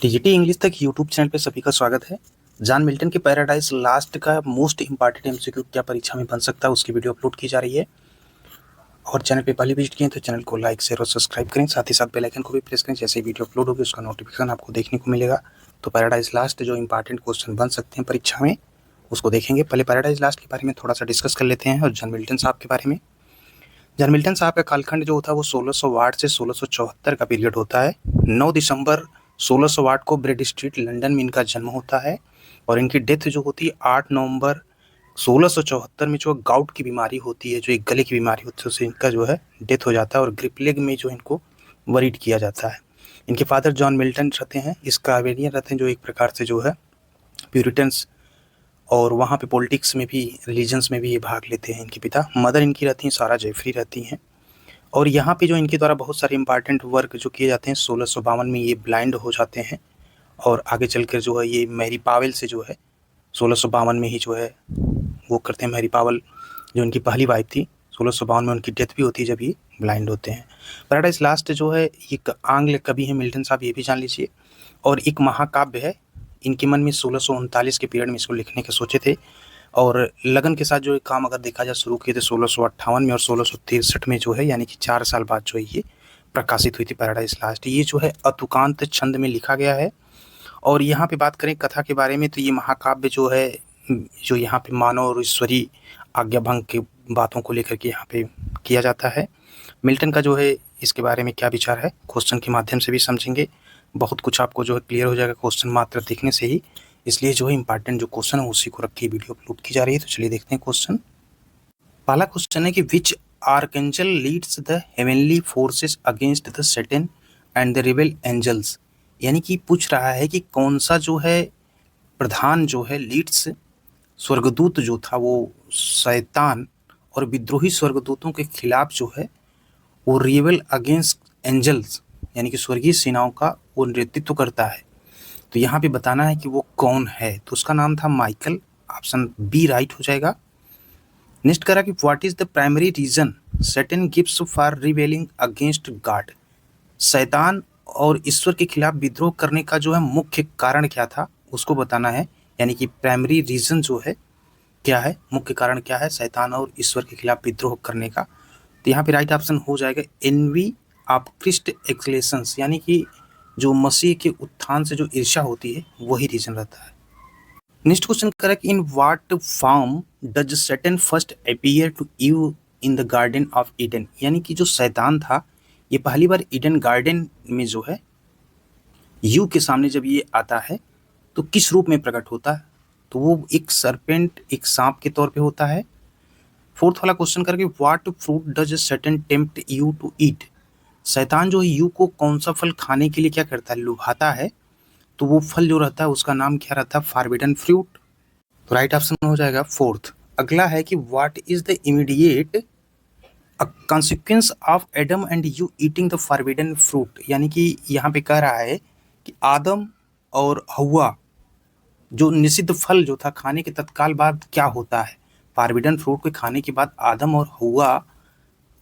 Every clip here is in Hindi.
टीजीटी इंग्लिश तक यूट्यूब चैनल पे सभी का स्वागत है। जॉन मिल्टन के पैराडाइज लास्ट का मोस्ट इंपॉर्टेंट एमसीक्यू क्या परीक्षा में बन सकता है उसकी वीडियो अपलोड की जा रही है। और चैनल पे पहले विजिट किए तो चैनल को लाइक शेयर और सब्सक्राइब करें, साथ ही साथ बेल आइकन को भी प्रेस करें। जैसे ही वीडियो अपलोड होगी उसका नोटिफिकेशन आपको देखने को मिलेगा। तो पैराडाइज लास्ट जो इंपॉर्टेंट क्वेश्चन बन सकते हैं परीक्षा में उसको देखेंगे। पहले पैराडाइज लास्ट के बारे में थोड़ा सा डिस्कस कर लेते हैं और जॉन मिल्टन साहब के बारे में। जॉन मिल्टन साहब का कालखंड जो होता है वो 1660 से 1674 का पीरियड होता है। 9 दिसंबर 1608 को ब्रेड स्ट्रीट लंदन में इनका जन्म होता है और इनकी डेथ जो होती है 8 नवंबर 1674 में जो गाउट की बीमारी होती है, जो एक गले की बीमारी होती है, उससे इनका जो है डेथ हो जाता है और ग्रिपलेग में जो इनको वरीड किया जाता है। इनके फादर जॉन मिल्टन रहते हैं, स्कावेरियन रहते हैं, जो एक प्रकार से जो है प्यूरिटन्स और वहाँ पे पॉलिटिक्स में भी, रिलीजन्स में भी ये भाग लेते हैं इनके पिता। मदर इनकी रहती हैं सारा जेफरी रहती हैं। और यहाँ पे जो इनके द्वारा बहुत सारे इंपॉर्टेंट वर्क जो किए जाते हैं, 1652 में ये ब्लाइंड हो जाते हैं और आगे चलकर जो है ये मैरी पावेल से जो है 1652 में ही जो है वो करते हैं। मैरी पावेल जो इनकी पहली वाइफ थी, 1652 में उनकी डेथ भी होती है जब ये ब्लाइंड होते हैं। पैराडाइज लास्ट जो है एक आंग्ल कवि है मिल्टन साहब, ये भी जान लीजिए, और एक महाकाव्य है। इनके मन में 1639 के पीरियड में इसको लिखने के सोचे थे और लगन के साथ जो काम अगर देखा जाए शुरू किए थे 1658 में और 1663 में जो है, यानी कि 4 साल बाद जो है ये प्रकाशित हुई थी पैराडाइज लास्ट। ये जो है अतुकांत छंद में लिखा गया है। और यहाँ पे बात करें कथा के बारे में तो ये महाकाव्य जो है, जो यहाँ पे मानव और ईश्वरी आज्ञा भंग की बातों को लेकर के यहाँ पे किया जाता है। मिल्टन का जो है इसके बारे में क्या विचार है क्वेश्चन के माध्यम से भी समझेंगे। बहुत कुछ आपको जो है क्लियर हो जाएगा क्वेश्चन मात्र देखने से ही, इसलिए जो है इंपॉर्टेंट जो क्वेश्चन है उसी को रख के वीडियो अपलोड की जा रही है। तो चलिए देखते हैं क्वेश्चन। पहला क्वेश्चन है कि which archangel leads the heavenly forces against the Satan and the rebel angels, यानी कि पूछ रहा है कि कौन सा जो है प्रधान जो है लीड्स, स्वर्गदूत जो था वो शैतान और विद्रोही स्वर्गदूतों के खिलाफ जो है वो रिबेल अगेंस्ट एंजल्स यानी कि स्वर्गीय सेनाओं का वो नेतृत्व करता है। तो यहाँ पे बताना है कि वो कौन है, तो उसका नाम था माइकल। ऑप्शन बी राइट हो जाएगा। नेक्स्ट करा कि what is the primary reason Satan gives for rebelling against God, शैतान और ईश्वर के खिलाफ विद्रोह करने का जो है मुख्य कारण क्या था उसको बताना है। यानी कि प्राइमरी रीजन जो है क्या है, मुख्य कारण क्या है शैतान और ईश्वर के खिलाफ विद्रोह करने का। तो यहाँ पे राइट ऑप्शन हो जाएगा एनवी ऑफ क्रिस्ट एक्सलेशंस, यानी कि जो मसीह के उत्थान से जो ईर्ष्या होती है वही रीजन रहता है। Next question correct, in what form does Satan first appear to Eve in the garden of Eden, यानी कि जो शैतान था ये पहली बार ईडन गार्डन में जो है यू के सामने जब ये आता है तो किस रूप में प्रकट होता है, तो वो एक सरपेंट, एक सांप के तौर पे होता है। फोर्थ वाला क्वेश्चन करके what fruit does Satan tempt you to eat, शैतान जो है यू को कौन सा फल खाने के लिए क्या करता है, लुभाता है। तो वो फल जो रहता है उसका नाम क्या रहता है, फॉरबिडन फ्रूट। तो राइट ऑप्शन हो जाएगा फोर्थ। अगला है कि what is the immediate consequence of Adam and Eve eating the forbidden fruit, यानी कि यहाँ पे कह रहा है कि आदम और हवा जो निषिद्ध फल जो था खाने के तत्काल बाद क्या होता है, फॉरबिडन फ्रूट को खाने के बाद आदम और हवा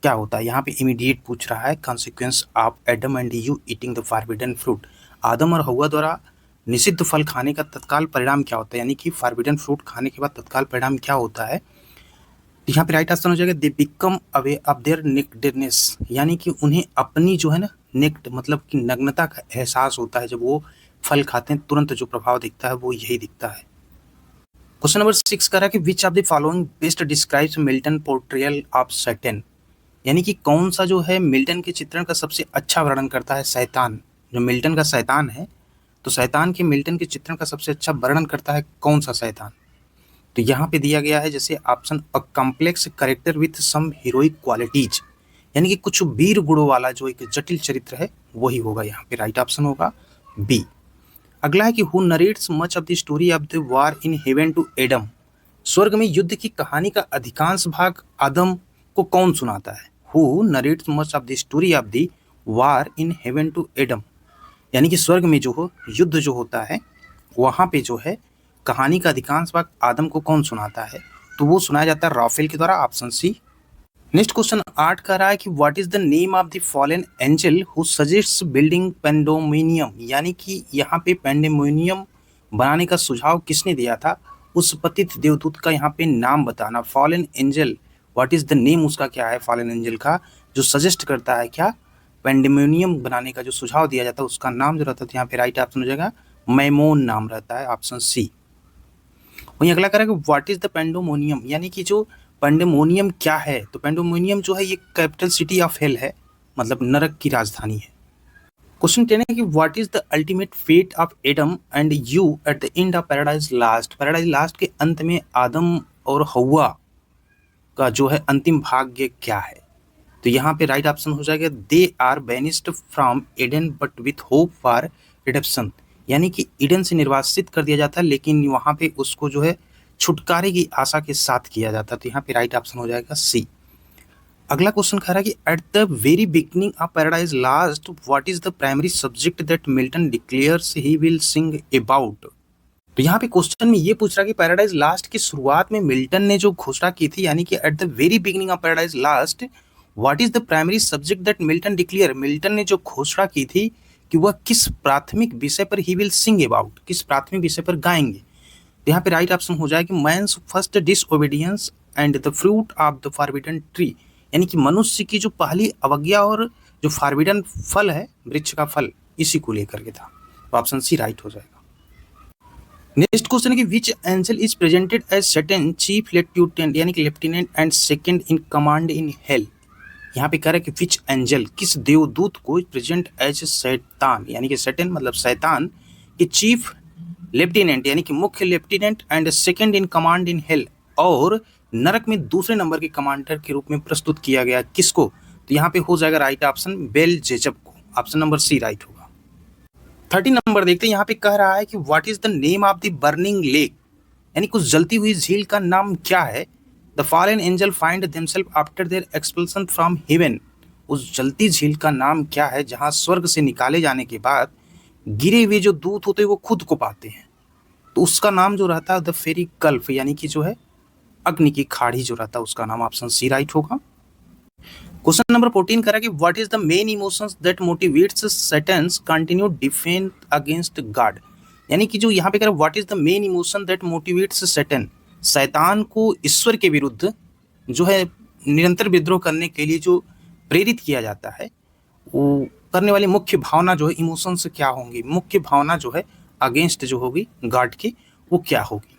क्या होता है। यहाँ पे इमीडिएट पूछ रहा है consequence of Adam and Eve eating the forbidden fruit, आदम और हवा द्वारा निषिद्ध फल खाने का तत्काल परिणाम क्या होता है, यानी कि फॉरबिडन फ्रूट खाने के बाद तत्काल परिणाम क्या होता है। तो यहाँ पे राइट आंसर हो जाएगा they become aware of their nakedness, यानी कि उन्हें अपनी जो है ना नेक्ड मतलब कि नग्नता का एहसास होता है। जब वो फल खाते हैं तुरंत जो प्रभाव दिखता है वो यही दिखता है। क्वेश्चन नंबर 6 कह रहा है कि which of the following best describes Milton portrayal of Satan, यानी कि कौन सा जो है मिल्टन के चित्रण का सबसे अच्छा वर्णन करता है शैतान। जो मिल्टन का शैतान है तो शैतान के मिल्टन के चित्रण का सबसे अच्छा वर्णन करता है कौन सा शैतान। तो यहाँ पे दिया गया है जैसे option a complex character with some heroic qualities, यानी कि कुछ वीर गुणों वाला जो एक जटिल चरित्र है वही होगा। यहाँ पे राइट ऑप्शन होगा बी। अगला है कि who narrates much of the story of the war in heaven to Adam, स्वर्ग में युद्ध की कहानी का अधिकांश भाग आदम को कौन सुनाता है। Who narrates much of the story of the war in heaven to Adam, यानी कि स्वर्ग में जो हो युद्ध जो होता है वहाँ पे जो है कहानी का अधिकांश भाग आदम को कौन सुनाता है, तो वो सुनाया जाता है राफेल के द्वारा। Option C. नेक्स्ट क्वेश्चन 8 कह रहा है कि what is the name of the fallen angel who suggests building Pandemonium, यानी कि यहाँ पे पेंडेमोनियम बनाने का सुझाव किसने दिया था, उस पतित देवदूत का यहाँ पे नाम बताना। Fallen angel, what is the name उसका क्या है फॉलन एंजल का, जो सजेस्ट करता है क्या पेंडेमोनियम बनाने का जो सुझाव दिया जाता है उसका नाम जो रहता है, तो यहाँ पे राइट ऑप्शन हो जाएगा मैमोन नाम रहता है, ऑप्शन सी। वहीं अगला करेगा व्हाट इज द पेंडोमोनियम, यानी कि जो पेंडेमोनियम क्या है, तो पेंडेमोनियम जो है ये कैपिटल सिटी ऑफ हेल है, मतलब नरक की राजधानी है। क्वेश्चन 10 है कि what is the ultimate fate of Adam and you at the end of Paradise Lost, Paradise Lost के अंत में आदम और हवा का जो है अंतिम भाग्य क्या है, तो यहाँ पे राइट ऑप्शन हो जाएगा they are banished from Eden but with hope for redemption, यानी कि ईडन से निर्वासित कर दिया जाता है लेकिन वहाँ पे उसको जो है छुटकारे की आशा के साथ किया जाता है, तो यहाँ पे राइट ऑप्शन हो जाएगा सी। अगला क्वेश्चन कह रहा है कि at the very beginning of Paradise last what is the primary subject that Milton declares he will sing about, तो यहाँ पे क्वेश्चन में ये पूछ रहा है कि पैराडाइज लास्ट की शुरुआत में मिल्टन ने जो घोषणा की थी, यानी कि at the very beginning of Paradise last what is the primary subject that Milton declare, Milton ने जो घोषणा की थी कि वह किस प्राथमिक विषय पर ही विल सिंग अबाउट, किस प्राथमिक विषय पर गाएंगे, तो यहाँ पे राइट ऑप्शन हो जाएगा कि man's first disobedience and the fruit of the forbidden tree, यानी कि मनुष्य की जो पहली अवज्ञा और जो फॉरबिडन फल है वृक्ष का फल, इसी को लेकर के था, तो ऑप्शन सी राइट हो जाएगा। नेक्स्ट क्वेश्चन है कि which angel is presented as Satan's chief lieutenant, यानी कि lieutenant and second in command in hell, यहाँ पे कह रहा है कि विच एंजल किस देवदूत को प्रेजेंट एज शैतान, यानी कि सैटर्न मतलब शैतान के चीफ लेफ्टिनेंट यानी कि मुख्य lieutenant and second in command in hello, और नरक में दूसरे नंबर के कमांडर के रूप में प्रस्तुत किया गया किसको, तो यहाँ पे हो जाएगा राइट ऑप्शन बेलजेजब को, ऑप्शन नंबर सी राइट होगा। 30 नंबर देखते हैं, यहाँ पे कह रहा है कि what is the name of the burning lake, यानी कुछ जलती हुई झील का नाम क्या है, the fallen angel find themselves after their expulsion from heaven, उस जलती झील का नाम क्या है जहां स्वर्ग से निकाले जाने के बाद गिरे हुए जो दूत होते हैं वो खुद को पाते हैं, तो उसका नाम जो रहता है द फेरी गल्फ, यानी कि जो है अग्नि की खाड़ी जो रहता है उसका नाम, ऑप्शन सी राइट होगा। क्वेश्चन नंबर 14 करा कि what is the main emotions that motivates Satan's continue defiance against God, यानी कि जो यहाँ पे कह रहा है what is the main emotion that motivates Satan, शैतान को ईश्वर के विरुद्ध जो है निरंतर विद्रोह करने के लिए जो प्रेरित किया जाता है, वो करने वाली मुख्य भावना जो है इमोशंस क्या होंगी, मुख्य भावना जो है अगेंस्ट जो होगी गॉड के वो क्या होगी,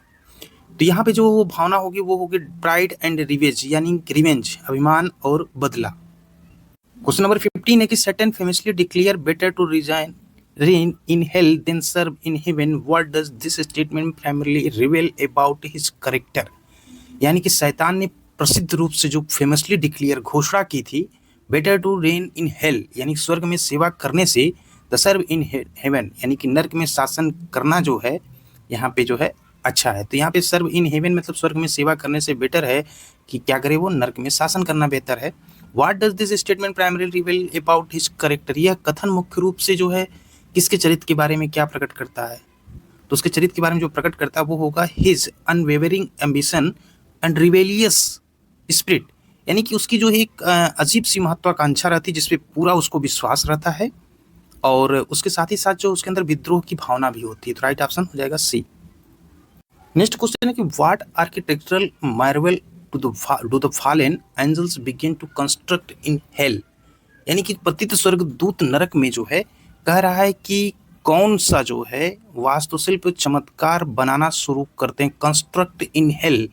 तो यहाँ पे जो वो भावना होगी वो होगी प्राइड एंड रिवेंज, यानी रिवेंज अभिमान और बदला। क्वेश्चन नंबर 15 है कि Satan famously declare better to resign reign in hell than serve in heaven, what does this statement primarily reveal about his character, यानी कि शैतान ने प्रसिद्ध रूप से जो फेमसली डिक्लेयर घोषणा की थी better to reign in hell, यानी स्वर्ग में सेवा करने से द सर्व इन हेवन, यानी कि नर्क में शासन करना जो है यहाँ पे जो है अच्छा है, तो यहाँ पे सर्व इन हेवन मतलब स्वर्ग में सेवा करने से बेटर है कि क्या करे वो नर्क में शासन करना बेहतर है। What does this statement primary reveal about his character, यह कथन मुख्य रूप से जो है किसके चरित्र के बारे में क्या प्रकट करता है, तो उसके चरित्र के बारे में जो प्रकट करता है वो होगा his unwavering ambition and rebellious spirit, यानी कि उसकी जो एक अजीब सी महत्वाकांक्षा रहती है जिसपे पूरा उसको विश्वास रहता है, और उसके साथ ही साथ जो उसके अंदर विद्रोह की भावना भी होती है, तो राइट ऑप्शन हो जाएगा सी। नेक्स्ट क्वेश्चन है कि what architectural marvel do the fallen angels begin to construct in hell, यानी कि पतित स्वर्गदूत नरक में जो है कह रहा है कि कौन सा जो है वास्तुशिल्प चमत्कार बनाना शुरू करते हैं, construct in hell,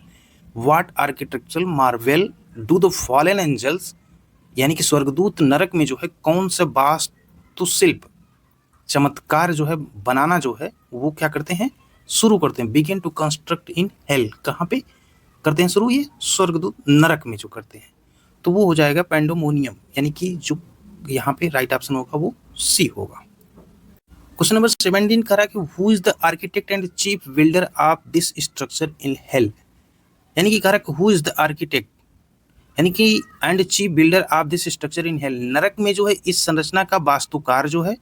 what architectural marvel do the fallen angels, यानी कि स्वर्गदूत नरक में जो है कौन सा वास्तुशिल्प चमत्कार जो है बनाना जो है वो क्या करते हैं शुरू करते हैं, begin to construct in hell, कहाँ पे करते हैं शुरू, ये स्वर्गदूत नरक में जो करते हैं, तो वो हो जाएगा पेंडोमोनियम, यानी कि जो यहाँ पे राइट ऑप्शन होगा वो सी होगा। क्वेश्चन नंबर 17 करा कि who is the architect and chief builder of this structure in hell, यानी कि करा हु इज द आर्किटेक्ट यानी कि and chief builder of this structure in hell, नरक में जो है इस संरचना का वास्तुकार जो है,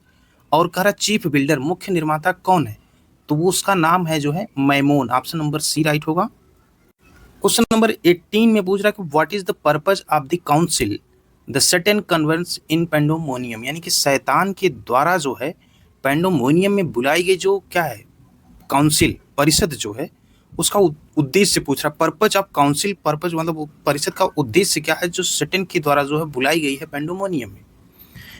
और करा चीफ बिल्डर मुख्य निर्माता कौन है, तो वो उसका नाम है जो है Mammon, option number C right होगा। क्वेश्चन नंबर 18 में पूछ रहा है कि what is the purpose of the council the Satan convenes in Pandemonium, यानी कि शैतान के द्वारा जो है पैंडेमोनियम में बुलाई गई जो क्या है काउंसिल परिषद जो है उसका उद्देश्य पूछ रहा है। पर्पज ऑफ काउंसिल, पर्पज मतलब परिषद का उद्देश्य क्या है जो सैटर्न के द्वारा जो है बुलाई गई है पैंडेमोनियम में।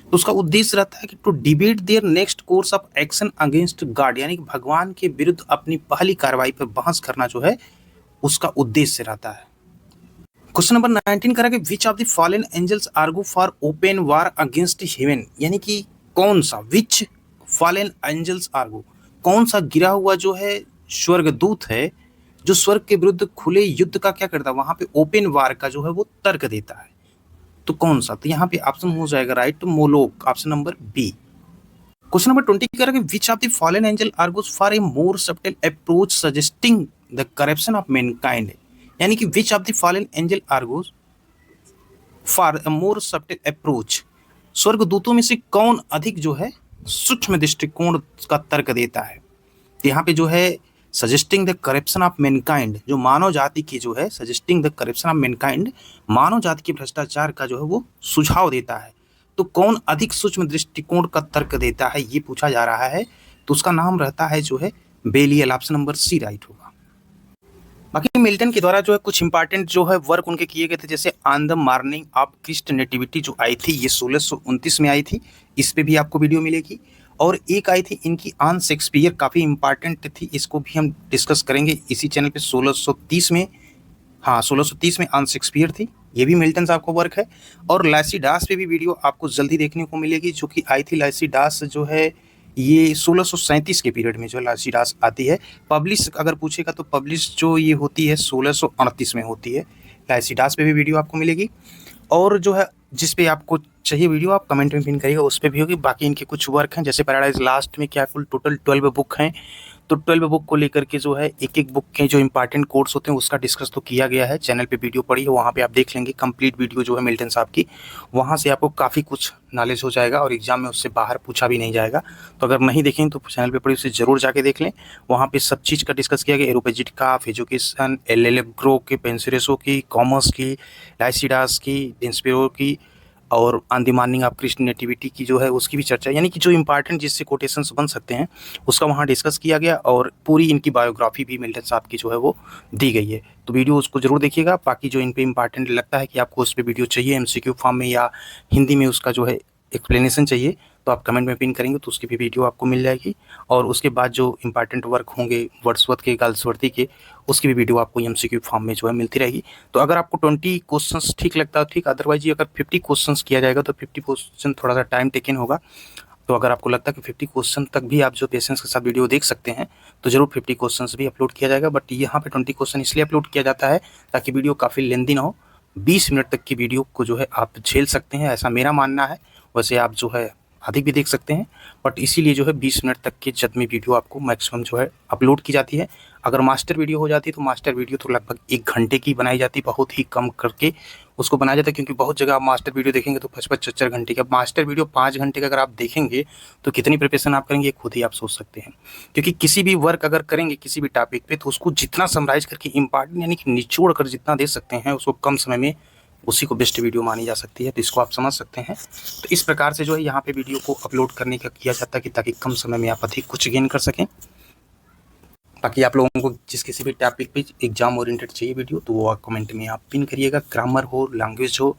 तो उसका उद्देश्य रहता है कि to debate their next course of action against God, यानी कि भगवान के विरुद्ध अपनी पहली कार्रवाई पर बहस करना जो है उसका उद्देश्य रहता है। क्वेश्चन नंबर 19 करा कि which of the fallen angels argue for open war against heaven, यानी कि कौन सा, विच फॉलन एंजल्स आर्गू, कौन सा गिरा हुआ जो है स्वर्गदूत है जो स्वर्ग के विरुद्ध खुले युद्ध का क्या करता है, वहां पे ओपन वार का जो है वो तर्क देता है। तो कौन सा, तो यहाँ पे ऑप्शन हो जाएगा right Moloch, option number B. Question number 20 करा कि which of the fallen angel argues for a more subtle approach suggesting the corruption of mankind, यानी कि which of the fallen angel argues for a more subtle approach, स्वर्गदूतों में से कौन अधिक जो है सूक्ष्म दृष्टिकोण का तर्क देता है। तो यहाँ पे जो है suggesting the corruption of mankind, जो मानव जाति की जो है suggesting the corruption of mankind, मानव जाति के भ्रष्टाचार का जो है वो सुझाव देता है। तो कौन अधिक सूक्ष्म दृष्टिकोण का तर्क देता है ये पूछा जा रहा है। तो उसका नाम रहता है जो है बेलियल, ऑप्शन नंबर सी राइट होगा। बाकी मिल्टन के द्वारा जो है कुछ इंपॉर्टेंट जो है वर्क उनके किए गए थे, जैसे on the morning of Christ nativity जो आई थी ये 1629 में आई थी, इस पे भी आपको वीडियो मिलेगी। और एक आई थी इनकी ऑन शेक्सपियर, काफ़ी इंपॉर्टेंट थी, इसको भी हम डिस्कस करेंगे इसी चैनल पे 1630 में, हाँ 1630 में ऑन शेक्सपियर थी, ये भी मिल्टन साहब का वर्क है। और लाइसीडास पे भी वीडियो आपको जल्दी देखने को मिलेगी जो कि आई थी। लाइसीडास जो है ये 1637 के पीरियड में जो लाइसीडास आती है। पब्लिश अगर पूछेगा तो पब्लिश जो ये होती है 1638 में होती है। लाइसीडास पे भी वीडियो आपको मिलेगी। और जो है जिस पे आपको चाहिए वीडियो आप कमेंट में पिन करिएगा, उस पर भी होगी। बाकी इनके कुछ वर्क हैं जैसे पैराडाइज लास्ट में क्या कुल टोटल 12 बुक हैं, तो 12 बुक को लेकर के जो है एक एक बुक के जो इंपॉर्टेंट कोर्स होते हैं उसका डिस्कस तो किया गया है, चैनल पे वीडियो पड़ी है, वहाँ पे आप देख लेंगे कंप्लीट वीडियो जो है मिल्टन साहब की, वहाँ से आपको काफ़ी कुछ नॉलेज हो जाएगा और एग्जाम में उससे बाहर पूछा भी नहीं जाएगा। तो अगर नहीं देखें तो चैनल पे पड़ी उसे जरूर जाके देख लें, वहाँ पे सब चीज़ का डिस्कस किया गया, एरोपेजिटिका, एजुकेशन, एलेग्रो की, पेंसिरेसो की, कॉमर्स की, लाइसीडास की, डिंस्पेरो की, और on the morning of Christ nativity की जो है उसकी भी चर्चा, यानी कि जो इंपॉर्टेंट जिससे कोटेशंस बन सकते हैं उसका वहाँ डिस्कस किया गया। और पूरी इनकी बायोग्राफी भी मिल्टन साहब की जो है वो दी गई है, तो वीडियो उसको जरूर देखिएगा। बाकी जो इन पे इंपॉर्टेंट लगता है कि आपको उस पर वीडियो चाहिए एमसीक्यू फॉर्म में या हिंदी में उसका जो है एक्सप्लेनेशन चाहिए, तो आप कमेंट में पिन करेंगे तो उसकी भी वीडियो आपको मिल जाएगी। और उसके बाद जो इंपॉर्टेंट वर्क होंगे वर्ड्सवर्थ के, गाल्सवर्दी के, उसकी भी वीडियो आपको एमसीक्यू फॉर्म में जो है मिलती रहेगी। तो अगर आपको 20 क्वेश्चंस ठीक लगता है ठीक, अदरवाइज अगर 50 क्वेश्चंस किया जाएगा तो 50 क्वेश्चन थोड़ा सा टाइम टेकन होगा। तो अगर आपको लगता है कि 50 क्वेश्चन तक भी आप जो पेशेंस के साथ वीडियो देख सकते हैं तो जरूर 50 क्वेश्चंस भी अपलोड किया जाएगा। बट यहाँ पे 20 क्वेश्चन इसलिए अपलोड किया जाता है ताकि वीडियो काफ़ी लेंदी ना हो, 20 मिनट तक की वीडियो को जो है आप झेल सकते हैं, ऐसा मेरा मानना है। वैसे आप जो है अधिक भी देख सकते हैं, बट इसीलिए जो है 20 मिनट तक की जद में वीडियो आपको मैक्सिमम जो है अपलोड की जाती है। अगर मास्टर वीडियो हो जाती है तो मास्टर वीडियो तो लगभग 1 घंटे की बनाई जाती है, बहुत ही कम करके उसको बनाया जाता है, क्योंकि बहुत जगह आप मास्टर वीडियो देखेंगे तो 55-54 घंटे का। मास्टर वीडियो 5 घंटे का अगर आप देखेंगे तो कितनी प्रिपरेशन आप करेंगे खुद ही आप सोच सकते हैं। क्योंकि किसी भी वर्क अगर करेंगे किसी भी टॉपिक पे तो उसको जितना समराइज करके इंपॉर्टेंट यानी कि निचोड़ कर जितना दे सकते हैं उसको कम समय में उसी को बेस्ट वीडियो मानी जा सकती है। तो इसको आप समझ सकते हैं। तो इस प्रकार से जो है यहाँ पे वीडियो को अपलोड करने का किया जाता है कि ताकि कम समय में आप अधिक कुछ गेन कर सकें। बाकी आप लोगों को जिस किसी भी टॉपिक पे एग्जाम ओरिएंटेड चाहिए वीडियो तो वो कमेंट में आप पिन करिएगा, ग्रामर हो, लैंग्वेज हो,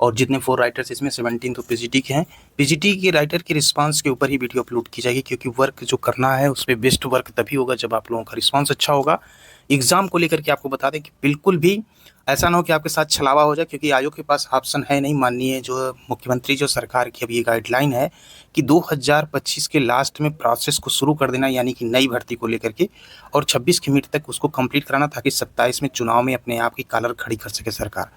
और जितने 4 राइटर्स इसमें 17 तो पीजीटी के हैं, पीजीटी के राइटर के रिस्पांस के ऊपर ही वीडियो अपलोड की जाएगी, क्योंकि वर्क जो करना है उस पर बेस्ट वर्क तभी होगा जब आप लोगों का रिस्पांस अच्छा होगा। एग्जाम को लेकर के आपको बता दें कि बिल्कुल भी ऐसा ना हो कि आपके साथ छलावा हो जाए, क्योंकि आयोग के पास ऑप्शन है नहीं। माननीय जो मुख्यमंत्री जो सरकार की अब ये गाइडलाइन है कि 2025 के लास्ट में प्रोसेस को शुरू कर देना, यानी कि नई भर्ती को लेकर के, और 26 की मिनट तक उसको कंप्लीट कराना ताकि 27 में चुनाव में अपने आप की कॉलर खड़ी कर सके सरकार।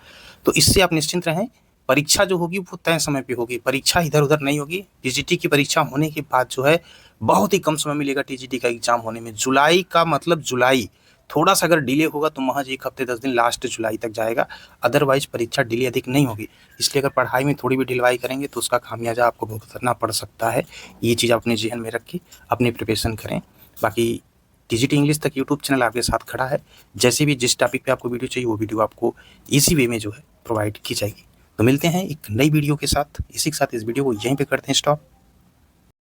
तो इससे आप निश्चिंत रहें, परीक्षा जो होगी वो तय समय पे होगी, परीक्षा इधर उधर नहीं होगी। टीजीटी की परीक्षा होने के बाद जो है बहुत ही कम समय मिलेगा टीजीटी का एग्जाम होने में। जुलाई का मतलब जुलाई, थोड़ा सा अगर डिले होगा तो महज 1 हफ्ते 10 दिन लास्ट जुलाई तक जाएगा, अदरवाइज परीक्षा डिले अधिक नहीं होगी। इसलिए अगर पढ़ाई में थोड़ी भी ढिलवाई करेंगे तो उसका खामियाजा आपको भुगतना पड़ सकता है। ये चीज़ अपने जहन में रख के अपनी प्रिपरेशन करें। बाकी केजीटी इंग्लिश तक यूट्यूब चैनल आपके साथ खड़ा है। जैसे भी जिस टॉपिक पे आपको वीडियो चाहिए वो वीडियो आपको इसी वे में जो है प्रोवाइड की जाएगी। तो मिलते हैं एक नई वीडियो के साथ। इसी के साथ इस वीडियो को यहीं पे करते हैं स्टॉप।